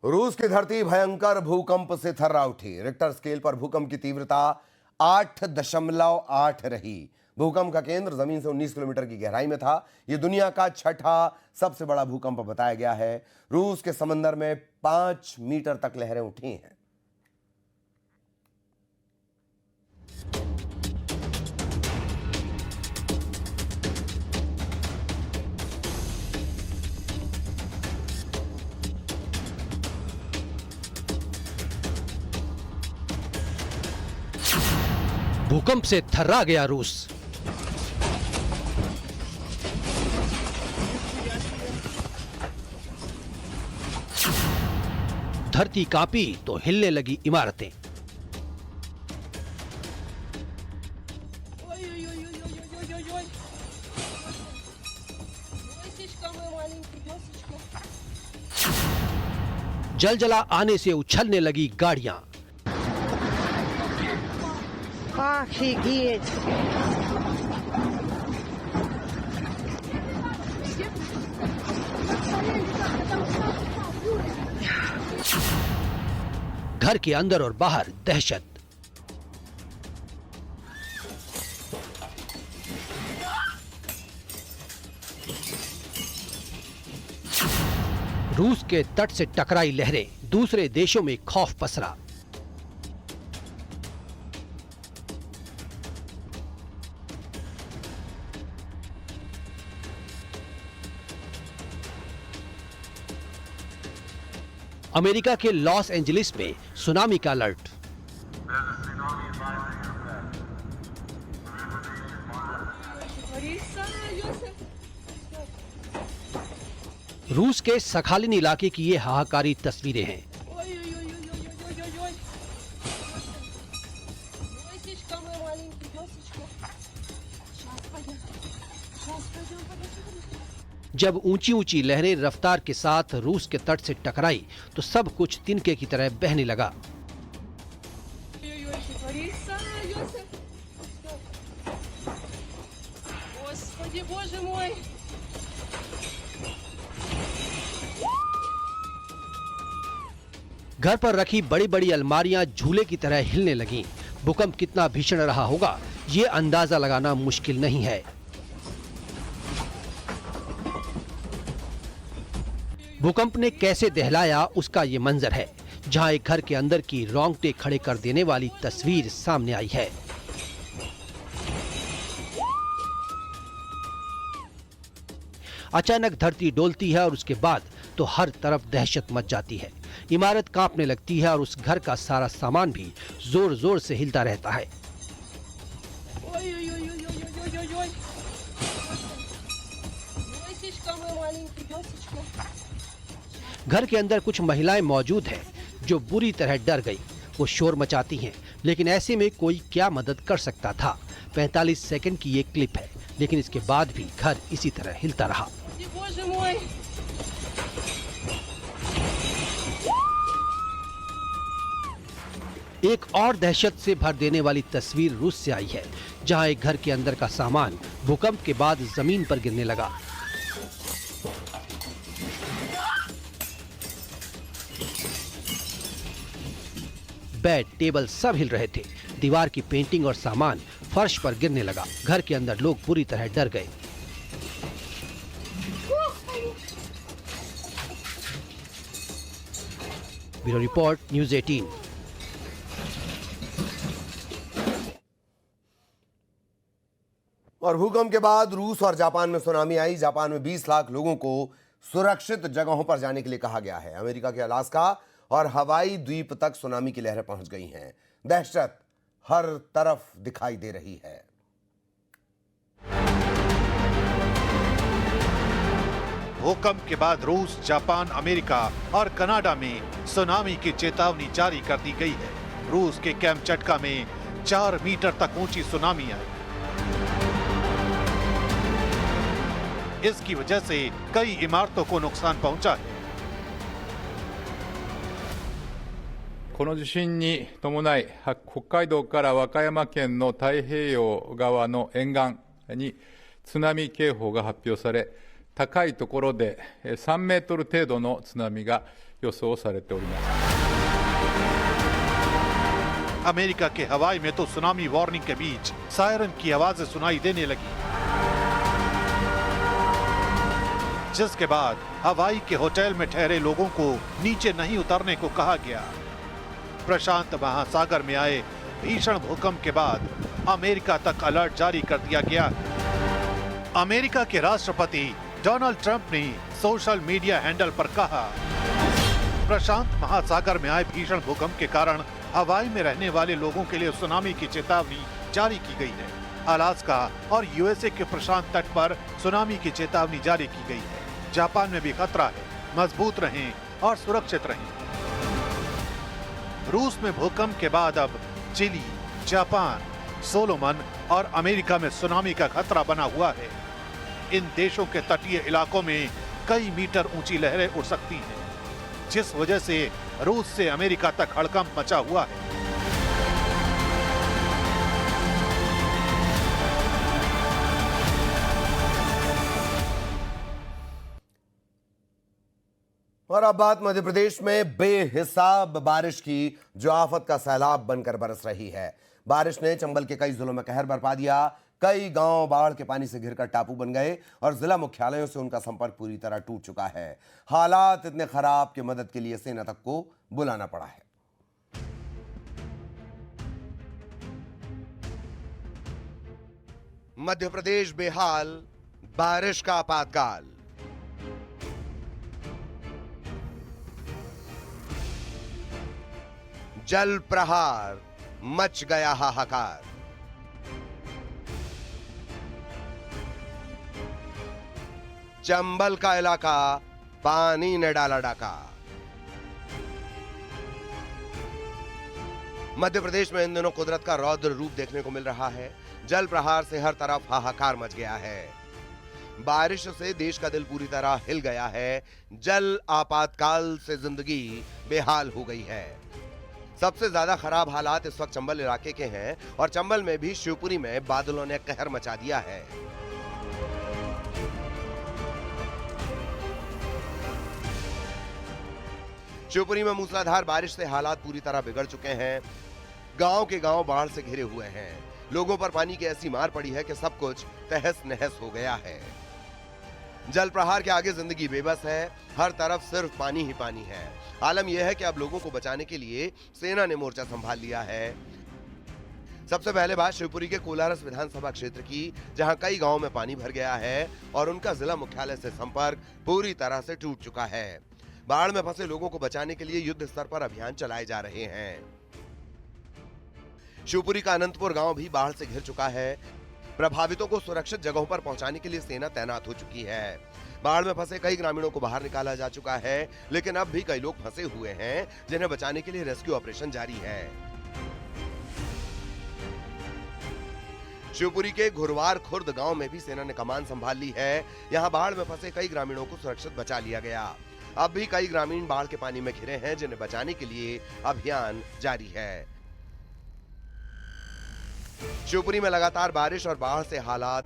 रूस की धरती भयंकर भूकंप से थर्रा उठी। रिक्टर स्केल पर भूकंप की तीव्रता 8.8 रही। भूकंप का केंद्र जमीन से 19 किलोमीटर की गहराई में था। यह दुनिया का छठा सबसे बड़ा भूकंप बताया गया है। रूस के समंदर में 5 मीटर तक लहरें उठी हैं। भूकंप से थर्रा गया रूस। धरती कांपी तो हिलने लगी इमारतें। जलजला आने से उछलने लगी गाड़ियां। Офигеть! घर के अंदर और बाहर दहशत। रूस के तट से टकराई लहरें, दूसरे देशों में खौफ पसरा। अमेरिका के लॉस एंजलिस में सुनामी का अलर्ट। रूस के सखालिन इलाके की ये हाहाकारी तस्वीरें हैं। जब ऊंची ऊंची लहरें रफ्तार के साथ रूस के तट से टकराई तो सब कुछ तिनके की तरह बहने लगा। घर पर रखी बड़ी बड़ी अलमारियां झूले की तरह हिलने लगीं। भूकंप कितना भीषण रहा होगा, ये अंदाजा लगाना मुश्किल नहीं है। भूकंप ने कैसे दहलाया, उसका ये मंजर है, जहां एक घर के अंदर की रोंगटे खड़े कर देने वाली तस्वीर सामने आई है। अचानक धरती डोलती है और उसके बाद तो हर तरफ दहशत मच जाती है। इमारत कांपने लगती है और उस घर का सारा सामान भी जोर जोर से हिलता रहता है। घर के अंदर कुछ महिलाएं मौजूद हैं जो बुरी तरह डर गई। वो शोर मचाती हैं, लेकिन ऐसे में कोई क्या मदद कर सकता था। 45 सेकंड की ये क्लिप है, लेकिन इसके बाद भी घर इसी तरह हिलता रहा। एक और दहशत से भर देने वाली तस्वीर रूस से आई है, जहां एक घर के अंदर का सामान भूकंप के बाद जमीन पर गिरने लगा। बेड, टेबल सब हिल रहे थे। दीवार की पेंटिंग और सामान फर्श पर गिरने लगा। घर के अंदर लोग बुरी तरह डर गए। Bureau report, news 18। और भूकंप के बाद रूस और जापान में सुनामी आई। जापान में 20 लाख लोगों को सुरक्षित जगहों पर जाने के लिए कहा गया है। अमेरिका के अलास्का और हवाई द्वीप तक सुनामी की लहरें पहुंच गई हैं। दहशत हर तरफ दिखाई दे रही है। भूकंप के बाद रूस, जापान, अमेरिका और कनाडा में सुनामी की चेतावनी जारी कर दी गई है। रूस के कैमचटका में 4 मीटर तक ऊंची सुनामी आई। इसकी वजह से कई इमारतों को नुकसान पहुंचा है। この地震に伴い、北海道から和歌山県の太平洋側の沿岸に津波警報が発表され、高いところで3メートル程度の津波が予想されております。 अमेरिका के हवाई में तो सुनामी वार्निंग के बीच सायरन की आवाजें सुनाई देने लगी, जिसके बाद हवाई के होटल में ठहरे लोगों को नीचे नहीं उतरने को कहा गया। प्रशांत महासागर में आए भीषण भूकंप के बाद अमेरिका तक अलर्ट जारी कर दिया गया। अमेरिका के राष्ट्रपति डोनाल्ड ट्रंप ने सोशल मीडिया हैंडल पर कहा, प्रशांत महासागर में आए भीषण भूकंप के कारण हवाई में रहने वाले लोगों के लिए सुनामी की चेतावनी जारी की गई है। अलास्का और यूएसए के प्रशांत तट पर सुनामी की चेतावनी जारी की गई है। जापान में भी खतरा है, मजबूत रहें और सुरक्षित रहें। रूस में भूकंप के बाद अब चिली, जापान, सोलोमन और अमेरिका में सुनामी का खतरा बना हुआ है। इन देशों के तटीय इलाकों में कई मीटर ऊंची लहरें उठ सकती हैं, जिस वजह से रूस से अमेरिका तक हड़कंप मचा हुआ है। और अब बात मध्य प्रदेश में बेहिसाब बारिश की, जो आफत का सैलाब बनकर बरस रही है। बारिश ने चंबल के कई जिलों में कहर बरपा दिया। कई गांव बाढ़ के पानी से घिरकर टापू बन गए और जिला मुख्यालयों से उनका संपर्क पूरी तरह टूट चुका है। हालात इतने खराब कि मदद के लिए सेना तक को बुलाना पड़ा है। मध्य प्रदेश बेहाल, बारिश का आपातकाल। जल प्रहार, मच गया हाहाकार। चंबल का इलाका पानी ने डाला डाका। मध्य प्रदेश में इन दिनों कुदरत का रौद्र रूप देखने को मिल रहा है। जल प्रहार से हर तरफ हाहाकार मच गया है। बारिश से देश का दिल पूरी तरह हिल गया है। जल आपातकाल से जिंदगी बेहाल हो गई है। सबसे ज्यादा खराब हालात इस वक्त चंबल इलाके के हैं और चंबल में भी शिवपुरी में बादलों ने कहर मचा दिया है। शिवपुरी में मूसलाधार बारिश से हालात पूरी तरह बिगड़ चुके हैं। गांव के गांव बाढ़ से घिरे हुए हैं। लोगों पर पानी की ऐसी मार पड़ी है कि सब कुछ तहस नहस हो गया है। जल प्रहार के आगे जिंदगी बेबस है। हर तरफ सिर्फ पानी ही पानी है। आलम यह है कि अब लोगों को बचाने के लिए सेना ने मोर्चा संभाल लिया है। सबसे पहले बात शिवपुरी के कोलारस विधानसभा क्षेत्र की, जहां कई गांवों में पानी भर गया है और उनका जिला मुख्यालय से संपर्क पूरी तरह से टूट चुका है। बाढ़ में फंसे लोगों को बचाने के लिए युद्ध स्तर पर अभियान चलाए जा रहे हैं। शिवपुरी का अनंतपुर गांव भी बाढ़ से घिर चुका है। प्रभावितों को सुरक्षित जगहों पर पहुंचाने के लिए सेना तैनात हो चुकी है। बाढ़ में फंसे कई ग्रामीणों को बाहर निकाला जा चुका है, लेकिन अब भी कई लोग फंसे हुए हैं, जिन्हें बचाने के लिए रेस्क्यू ऑपरेशन जारी है। शिवपुरी के घुरवार खुर्द गांव में भी सेना ने कमान संभाल ली है। यहां बाढ़ में फंसे कई ग्रामीणों को सुरक्षित बचा लिया गया। अब भी कई ग्रामीण बाढ़ के पानी में घिरे हैं, जिन्हें बचाने के लिए अभियान जारी है। शिवपुरी में लगातार बारिश और बाढ़ से हालात